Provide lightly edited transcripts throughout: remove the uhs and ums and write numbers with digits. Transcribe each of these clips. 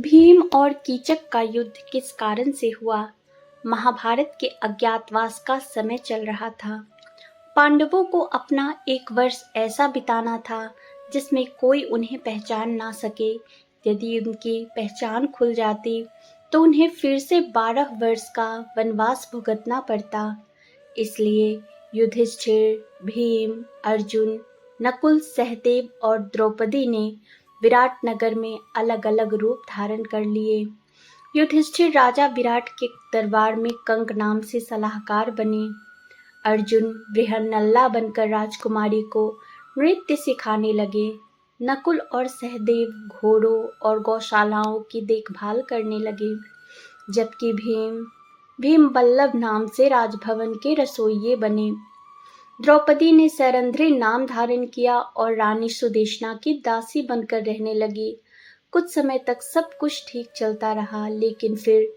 भीम और कीचक का युद्ध किस कारण से हुआ? महाभारत के अज्ञातवास का समय चल रहा था। पांडवों को अपना एक वर्ष ऐसा बिताना था जिसमें कोई उन्हें पहचान ना सके। यदि उनकी पहचान खुल जाती तो उन्हें फिर से 12 वर्ष का वनवास भुगतना पड़ता। इसलिए युधिष्ठिर, भीम, अर्जुन, नकुल, सहदेव और द्रौपदी ने विराट नगर में अलग अलग रूप धारण कर लिए। युधिष्ठिर राजा विराट के दरबार में कंक नाम से सलाहकार बने। अर्जुन बृहन्नल्ला बनकर राजकुमारी को नृत्य सिखाने लगे। नकुल और सहदेव घोड़ों और गौशालाओं की देखभाल करने लगे, जबकि भीम बल्लभ नाम से राजभवन के रसोइये बने। द्रौपदी ने सैरंध्री नाम धारण किया और रानी सुदेशना की दासी बनकर रहने लगी। कुछ समय तक सब कुछ ठीक चलता रहा, लेकिन फिर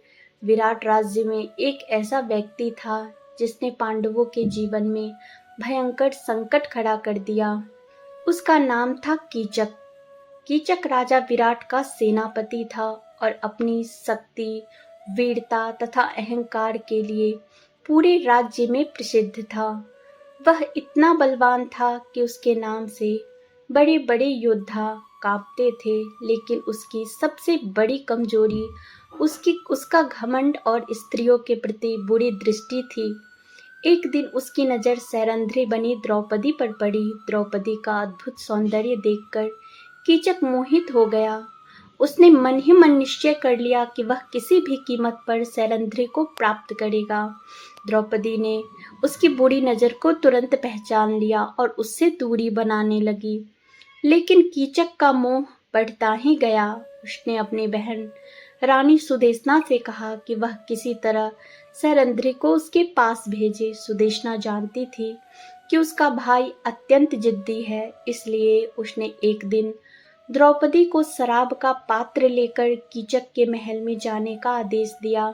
विराट राज्य में एक ऐसा व्यक्ति था जिसने पांडवों के जीवन में भयंकर संकट खड़ा कर दिया। उसका नाम था कीचक। कीचक राजा विराट का सेनापति था और अपनी शक्ति, वीरता तथा अहंकार के लिए पूरे राज्य में प्रसिद्ध था। वह इतना बलवान था कि उसके नाम से बड़े बड़े योद्धा कांपते थे, लेकिन उसकी सबसे बड़ी कमजोरी उसका घमंड और स्त्रियों के प्रति बुरी दृष्टि थी। एक दिन उसकी नज़र सैरंध्री बनी द्रौपदी पर पड़ी। द्रौपदी का अद्भुत सौंदर्य देखकर कीचक मोहित हो गया। उसने मन ही मन निश्चय कर लिया कि वह किसी भी कीमत पर सैरंध्री को प्राप्त करेगा। द्रौपदी ने उसकी बुरी नज़र को तुरंत पहचान लिया और उससे दूरी बनाने लगी, लेकिन कीचक का मोह बढ़ता ही गया। उसने अपनी बहन रानी सुदेशना से कहा कि वह किसी तरह सैरंध्री को उसके पास भेजे। सुदेशना जानती थी कि उसका भाई अत्यंत जिद्दी है, इसलिए उसने एक दिन द्रौपदी को शराब का पात्र लेकर कीचक के महल में जाने का आदेश दिया।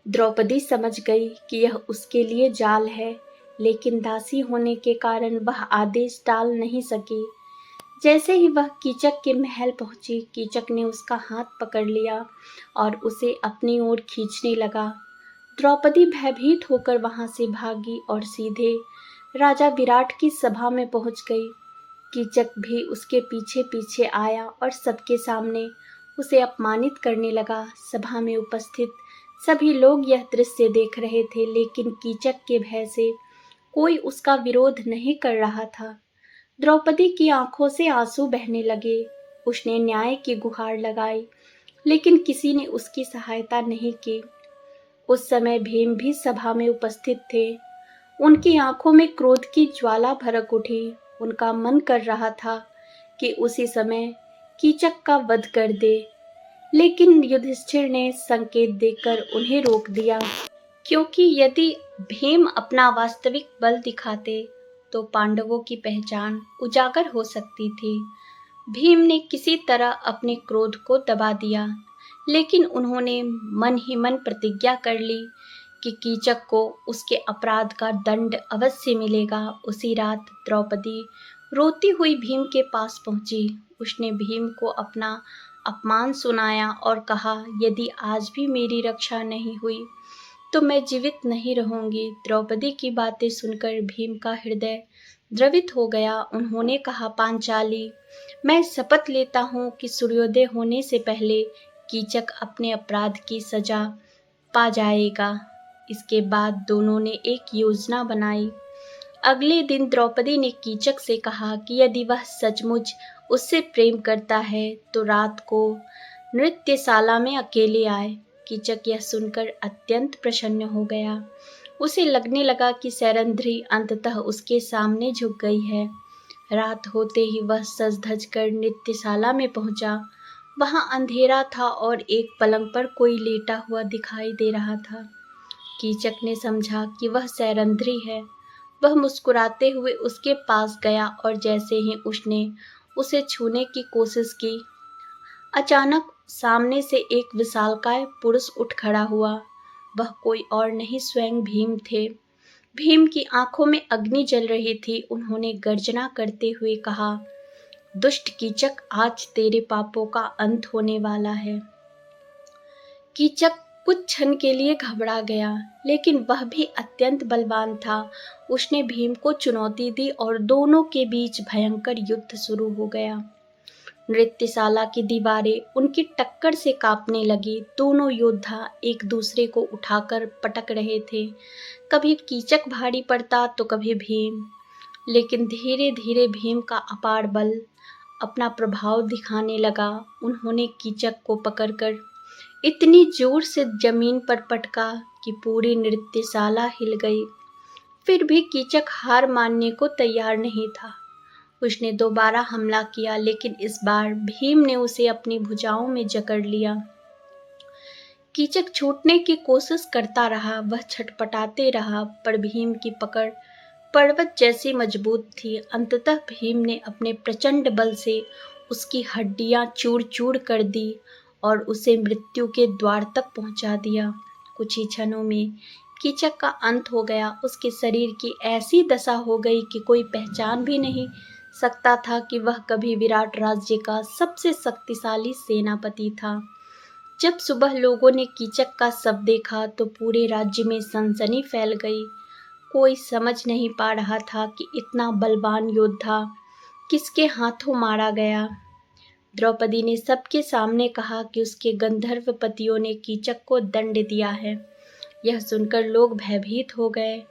द्रौपदी समझ गई कि यह उसके लिए जाल है, लेकिन दासी होने के कारण वह आदेश टाल नहीं सकी। जैसे ही वह कीचक के महल पहुंची, कीचक ने उसका हाथ पकड़ लिया और उसे अपनी ओर खींचने लगा। द्रौपदी भयभीत होकर वहां से भागी और सीधे राजा विराट की सभा में पहुंच गई। कीचक भी उसके पीछे पीछे आया और सबके सामने उसे अपमानित करने लगा। सभा में उपस्थित सभी लोग यह दृश्य देख रहे थे, लेकिन कीचक के भय से कोई उसका विरोध नहीं कर रहा था। द्रौपदी की आंखों से आंसू बहने लगे। उसने न्याय की गुहार लगाई, लेकिन किसी ने उसकी सहायता नहीं की। उस समय भीम भी सभा में उपस्थित थे। उनकी आंखों में क्रोध की ज्वाला भड़क उठी। उनका मन कर रहा था कि उसी समय कीचक का वध कर दे, लेकिन युधिष्ठिर ने संकेत देकर उन्हें रोक दिया, क्योंकि यदि भीम अपना वास्तविक बल दिखाते तो पांडवों की पहचान उजागर हो सकती थी। भीम ने किसी तरह अपने क्रोध को दबा दिया, लेकिन उन्होंने मन ही मन प्रतिज्ञा कर ली कि कीचक को उसके अपराध का दंड अवश्य मिलेगा। उसी रात द्रौपदी रोती हुई भीम के पास पहुंची। उसने भीम को अपना अपमान सुनाया और कहा, यदि आज भी मेरी रक्षा नहीं हुई तो मैं जीवित नहीं रहूंगी। द्रौपदी की बातें सुनकर भीम का हृदय द्रवित हो गया। उन्होंने कहा, पांचाली, मैं शपथ लेता हूँ कि सूर्योदय होने से पहले कीचक अपने अपराध की सजा पा जाएगा। इसके बाद दोनों ने एक योजना बनाई। अगले दिन द्रौपदी ने कीचक से कहा कि यदि वह सचमुच उससे प्रेम करता है तो रात को नृत्यशाला में अकेले आए। कीचक यह सुनकर अत्यंत प्रसन्न हो गया। उसे लगने लगा कि सैरंध्री अंततः उसके सामने झुक गई है। रात होते ही वह सज धज कर नृत्यशाला में पहुंचा। वहां अंधेरा था और एक पलंग पर कोई लेटा हुआ दिखाई दे रहा था। कीचक ने समझा कि वह सैरंध्री है। वह मुस्कुराते हुए उसके पास गया और जैसे ही उसने उसे छूने की कोशिश की, अचानक सामने से एक विशालकाय पुरुष उठ खड़ा हुआ। वह कोई और नहीं, स्वयं भीम थे। भीम की आंखों में अग्नि जल रही थी। उन्होंने गर्जना करते हुए कहा, दुष्ट कीचक, आज तेरे पापों का अंत होने वाला है। कीचक कुछ क्षण के लिए घबरा गया, लेकिन वह भी अत्यंत बलवान था। उसने भीम को चुनौती दी और दोनों के बीच भयंकर युद्ध शुरू हो गया। नृत्यशाला की दीवारें उनकी टक्कर से कांपने लगी। दोनों योद्धा एक दूसरे को उठाकर पटक रहे थे। कभी कीचक भारी पड़ता तो कभी भीम, लेकिन धीरे धीरे भीम का अपार बल अपना प्रभाव दिखाने लगा। उन्होंने कीचक को पकड़कर इतनी जोर से जमीन पर पटका कि पूरी नृत्यशाला हिल गई। फिर भी कीचक हार मानने को तैयार नहीं था। उसने दोबारा हमला किया, लेकिन इस बार भीम ने उसे अपनी भुजाओं में जकड़ लिया। कीचक छूटने की कोशिश करता रहा, वह छटपटाते रहा, पर भीम की पकड़ पर्वत जैसी मजबूत थी। अंततः भीम ने अपने प्रचंड बल से उसकी हड्डियां चूर चूर कर दी और उसे मृत्यु के द्वार तक पहुंचा दिया। कुछ ही क्षणों में कीचक का अंत हो गया। उसके शरीर की ऐसी दशा हो गई कि कोई पहचान भी नहीं सकता था कि वह कभी विराट राज्य का सबसे शक्तिशाली सेनापति था। जब सुबह लोगों ने कीचक का शव देखा तो पूरे राज्य में सनसनी फैल गई। कोई समझ नहीं पा रहा था कि इतना बलवान योद्धा किसके हाथों मारा गया। द्रौपदी ने सबके सामने कहा कि उसके गंधर्व पतियों ने कीचक को दंड दिया है। यह सुनकर लोग भयभीत हो गए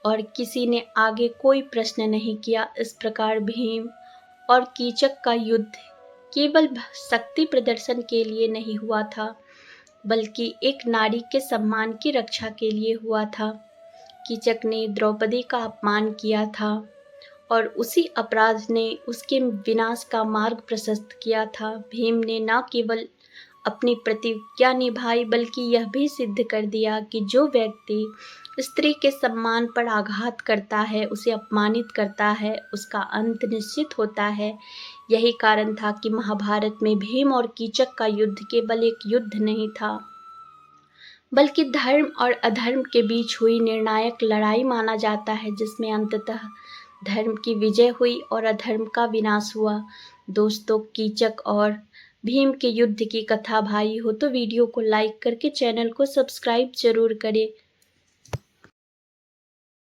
और किसी ने आगे कोई प्रश्न नहीं किया। इस प्रकार भीम और कीचक का युद्ध केवल शक्ति प्रदर्शन के लिए नहीं हुआ था, बल्कि एक नारी के सम्मान की रक्षा के लिए हुआ था। कीचक ने द्रौपदी का अपमान किया था और उसी अपराध ने उसके विनाश का मार्ग प्रशस्त किया था। भीम ने न केवल अपनी प्रतिज्ञा निभाई, बल्कि यह भी सिद्ध कर दिया कि जो व्यक्ति स्त्री के सम्मान पर आघात करता है, उसे अपमानित करता है, उसका अंत निश्चित होता है। यही कारण था कि महाभारत में भीम और कीचक का युद्ध केवल एक युद्ध नहीं था, बल्कि धर्म और अधर्म के बीच हुई निर्णायक लड़ाई माना जाता है, जिसमें अंततः धर्म की विजय हुई और अधर्म का विनाश हुआ। दोस्तों, कीचक और भीम के युद्ध की कथा भाई हो तो वीडियो को लाइक करके चैनल को सब्सक्राइब जरूर करें।